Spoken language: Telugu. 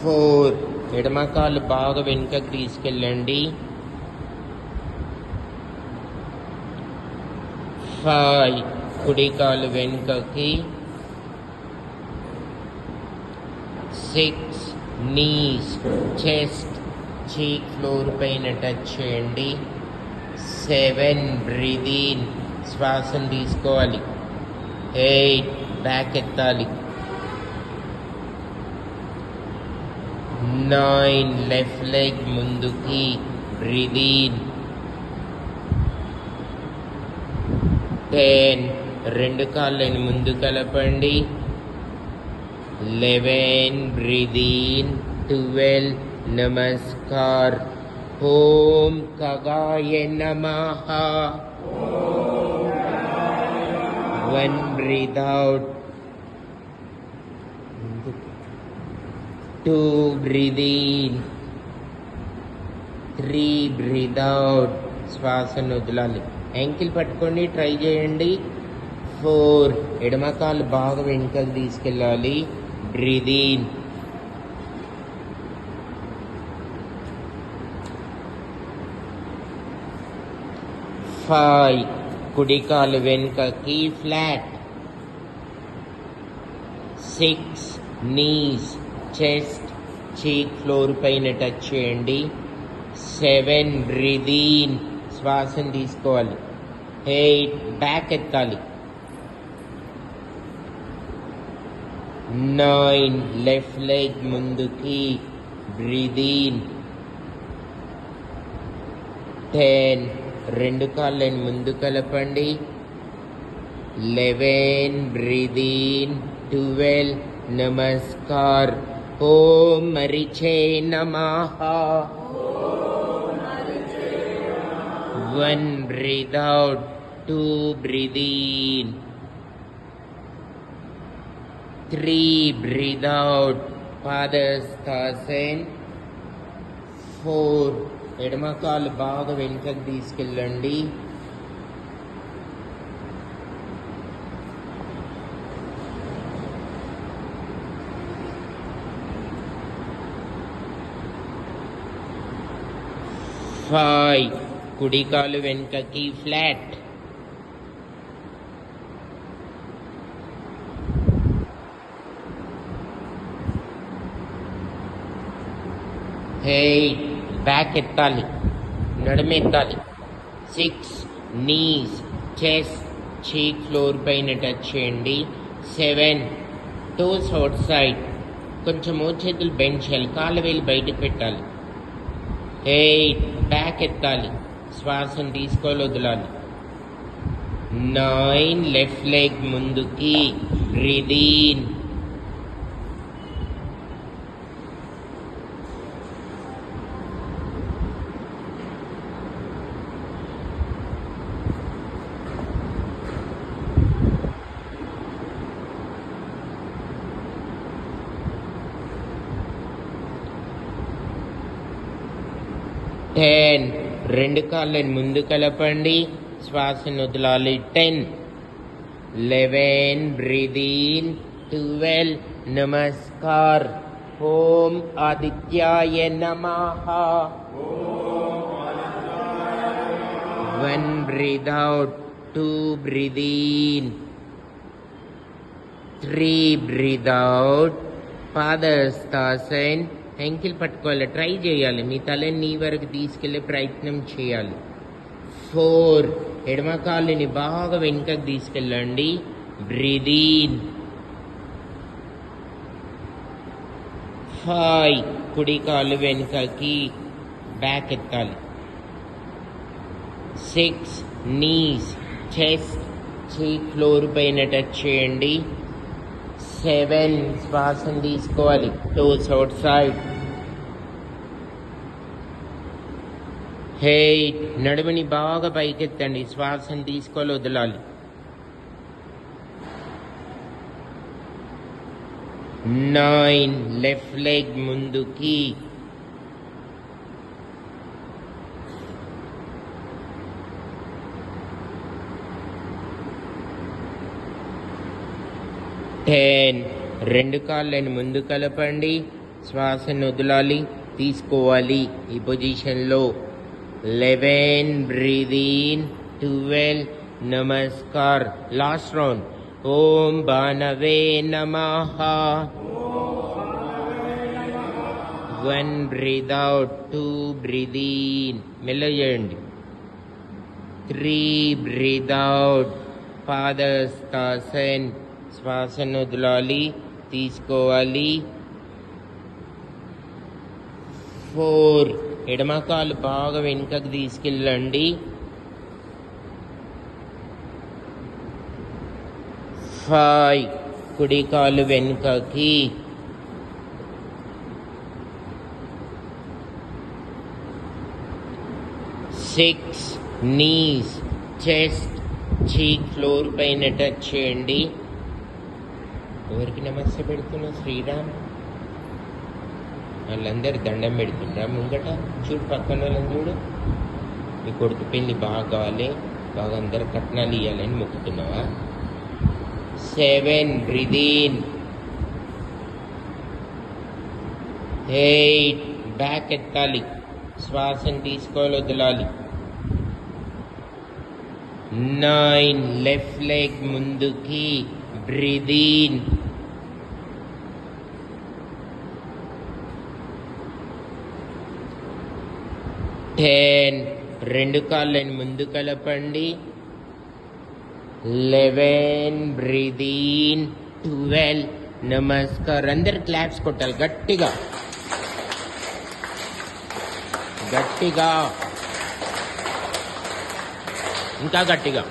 4 ఎడమ కాలు బాగా వెనుకకు తీసుకెళ్ళండి. 5 కుడి కాలు వెనుకకి. 6 నీస్ చెస్ట్ చీక్ ఫ్లోర్ పైన టచ్ చేయండి. 7 బ్రీద్ ఇన్ శ్వాసను తీసుకోవాలి. 8 బ్యాక్ ఎత్తాలి. 9 లెఫ్ట్ లెగ్ ముందుకి బ్రీద్ ఇన్. 10 రెండు కాళ్ళని ముందు కలపండి. 11 బ్రీద్ ఇన్. 12 నమస్కార్. ఓం ఖగాయ నమః. 1 breathe out. 2 breathe in. 3 breathe out. శ్వాసను వదలాలి. యాంకిల్ పట్టుకోండి, ట్రై చేయండి. 4 ఎడమ కాలు బాగా వెనుకకు తీసుకెళ్ళాలి. Breathe in. 5 కుడి కాలు వెనుకకి flat. 6 knees chest cheek floor పైన టచ్ చేయండి. 7 బ్రీద్ ఇన్ శ్వాసను తీసుకోవాలి. 8 బ్యాక్ ఎత్తాలి. 9 లెఫ్ట్ లెగ్ ముందుకి బ్రీద్ ఇన్. 10 రెండు కాళ్ళని ముందు కలపండి. 11 బ్రీద్ ఇన్. 12 నమస్కార్. ఓం మరిచే నమః. 1 breathe out. 2 breathe in. 3 breathe out. పాదస్థాసన్. 4 ఎడమ కాలు బాగా వెనుకకు తీసుకెళ్ళండి. 5 కుడి కాలు వెనుకకి ఫ్లాట్. 8 బ్యాక్ ఎత్తాలి, నడుమెత్తాలి. 6 నీస్ చెస్ట్ చీక్ ఫ్లోర్ పైన టచ్ చేయండి. 7 టోస్ అవుట్ సైడ్, కొంచెం చేతులు బెండ్ చేయాలి, కాళ్ళ వేలు బయటకు పెట్టాలి. 8 బ్యాక్ ఎత్తాలి, శ్వాసను తీసుకోవాలి, వదలాలి. 9 లెఫ్ట్ లెగ్ ముందుకి బ్రీద్ ఇన్. 10 రెండు కాళ్ళని ముందు కలపండి, శ్వాసను వదలాలి. 10 11 బ్రీద్ ఇన్. 12 నమస్కార్. ఓం ఆదిత్యాయ నమః. 1 breathe out. 2 breathe in. 3 breathe out. పాదస్థాసన్. యాంకిల్ పట్టుకోవాలి, ట్రై చేయాలి, మీ తలని నీ వరకు తీసుకెళ్లే ప్రయత్నం చేయాలి. 4 ఎడమ కాళ్ళని బాగా వెనుకకు తీసుకెళ్ళండి. Breathe in. 5 కుడి కాళ్ళు వెనుకకి బ్యాక్ ఎత్తాలి. 6 నీస్ చెస్ట్ చీక్ ఫ్లోర్ పైన టచ్ చేయండి. 7 శ్వాసను తీసుకోవాలి, టోస్ అవుట్ సైడ్. 8 నడుముని బాగా పైకెత్తండి, శ్వాసను తీసుకోవాలి, వదలాలి. 9 లెఫ్ట్ లెగ్ ముందుకి. 10 రెండు కాళ్ళని ముందు కలపండి, శ్వాసను వదలాలి, తీసుకోవాలి ఈ పొజిషన్లో. 11 బ్రీద్ ఇన్, 12 నమస్కార్. Last round. ఓం భానవే నమః. 1 బ్రీద్ అవుట్, 2 బ్రీద్ ఇన్, మెల్లగా చేయండి. 3 బ్రీద్ అవుట్, పాదస్తాసన్. శ్వాసను వదలాలి, తీసుకోవాలి. 4 ఎడమకాలు బాగా వెనుకకు తీసుకెళ్ళండి. 5 కుడి కాలు వెనుకకి. 6 నీస్, చెస్ట్, చీక్ ఫ్లోర్ పైన టచ్ చేయండి. ఎవరికి నమస్తే పెడుతున్నా? శ్రీరామ్. వాళ్ళందరూ దండం పెడుతుండ్రా ముంగట? చూడు పక్కన వాళ్ళని చూడు. మీ కొడుకు పెళ్ళి బాగా కావాలి, బాగా అందరు కట్నాలు ఇవ్వాలని మొక్కుతున్నావా? 7 బ్రీద్ ఇన్. 8 బ్యాక్ ఎత్తాలి, శ్వాసను తీసుకోవాలి, వదలాలి. 9 లెఫ్ట్ లెగ్ ముందుకి, బ్రీద్ ఇన్. 10 రెండు కాళ్ళని ముందు కలపండి. 11 బ్రీద్ ఇన్. 12 నమస్కార్. అందరు క్లాప్స్ కొట్టాలి గట్టిగా గట్టిగా, ఇంకా గట్టిగా.